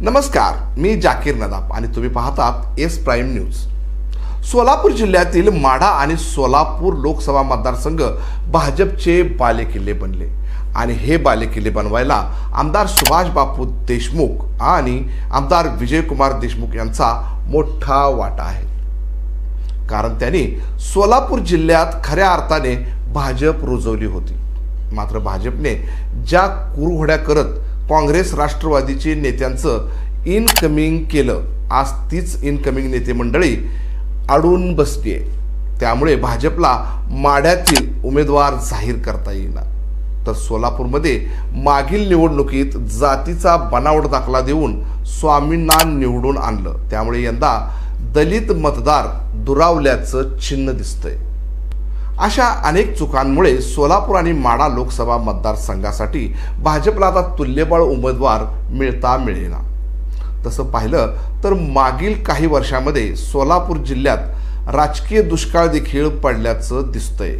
नमस्कार, मी जाकीर नदाब आणि तुम्ही पाहतात एस प्राईम न्यूज। सोलापूर जिल्ह्यातील माढा आणि सोलापूर लोकसभा मतदारसंघ भाजपचे बालेकिल्ले बनले आणि हे बालेकिल्ले बनवायला आमदार सुभाष बापू देशमुख आणि आमदार विजयकुमार देशमुख यांचा मोठा वाटा आहे। कारण त्यांनी सोलापूर जिल्ह्यात खऱ्या अर्थाने भाजप रुजवली होती। मात्र भाजपने ज्या कुरघोड्या करत काँग्रेस राष्ट्रवादीचे नेत्यांचं इनकमिंग केलं, आज तीच इनकमिंग नेते मंडळी अडून बसली आहे। त्यामुळे भाजपला माढ्यातील उमेदवार जाहीर करता येईना, तर सोलापूरमध्ये मागील निवडणुकीत जातीचा बनावट दाखला देऊन स्वामींना निवडून आणलं। त्यामुळे यंदा दलित मतदार दुरावल्याचं चिन्ह दिसतंय। अशा अनेक चुकांमुळे सोलापूर आणि माढा लोकसभा मतदारसंघासाठी भाजपला आता तुल्यबळ उमेदवार मिळता मिळेना। तसं पाहिलं तर मागील काही वर्षांमध्ये सोलापूर जिल्ह्यात राजकीय दुष्काळ देखील पडल्याचं दिसतंय।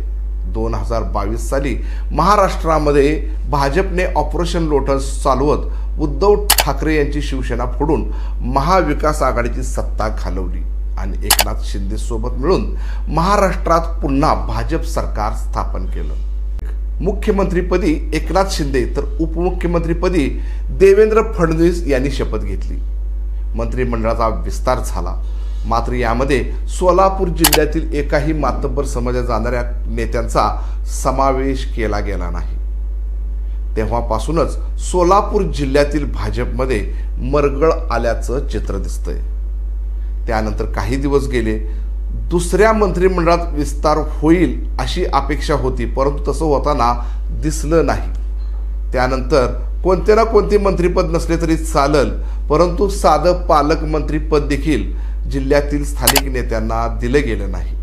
2022 साली महाराष्ट्रामध्ये भाजपने ऑपरेशन लोटस चालवत उद्धव ठाकरे यांची शिवसेना फोडून महाविकास आघाडीची सत्ता घालवली आणि एकनाथ शिंदे सोबत मिळून महाराष्ट्रात पुन्हा भाजप सरकार स्थापन केलं। मुख्यमंत्रीपदी एकनाथ शिंदे तर उपमुख्यमंत्रीपदी देवेंद्र फडणवीस यांनी शपथ घेतली। मंत्रिमंडळाचा विस्तार झाला, मात्र यामध्ये सोलापूर जिल्ह्यातील एकाही मातब्बर समजल्या जाणाऱ्या नेत्यांचा समावेश केला गेला नाही। तेव्हापासूनच सोलापूर जिल्ह्यातील भाजपमध्ये मरगळ आल्याचं चित्र दिसतंय। त्यानंतर काही दिवस गेले, दुसऱ्या मंत्रिमंडळात विस्तार होईल अशी अपेक्षा होती, परंतु तसं होताना दिसलं नाही। त्यानंतर कोणते ना कोणते मंत्रिपद नसले तरी चालल, परंतु साधं पालकमंत्रीपद देखील जिल्ह्यातील स्थानिक नेत्यांना दिलं गेलं नाही।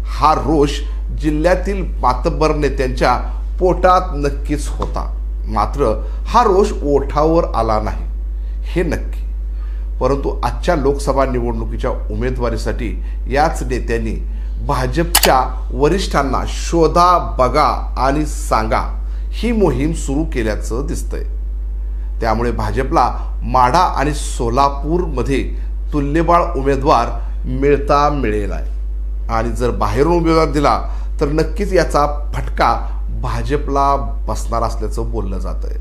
हा रोष जिल्ह्यातील मातब्बर नेत्यांच्या पोटात नक्कीच होता, मात्र हा रोष ओठावर आला नाही हे नक्की। परंतु आजच्या लोकसभा निवडणुकीच्या उमेदवारीसाठी याच नेत्यांनी भाजपच्या वरिष्ठांना शोधा, बघा आणि सांगा ही मोहीम सुरू केल्याचं दिसतंय। त्यामुळे भाजपला माढा आणि सोलापूरमध्ये तुल्यबळ उमेदवार मिळता मिळेना आणि जर बाहेरून उमेदवार दिला तर नक्कीच याचा फटका भाजपला बसणार असल्याचं बोललं जातंय।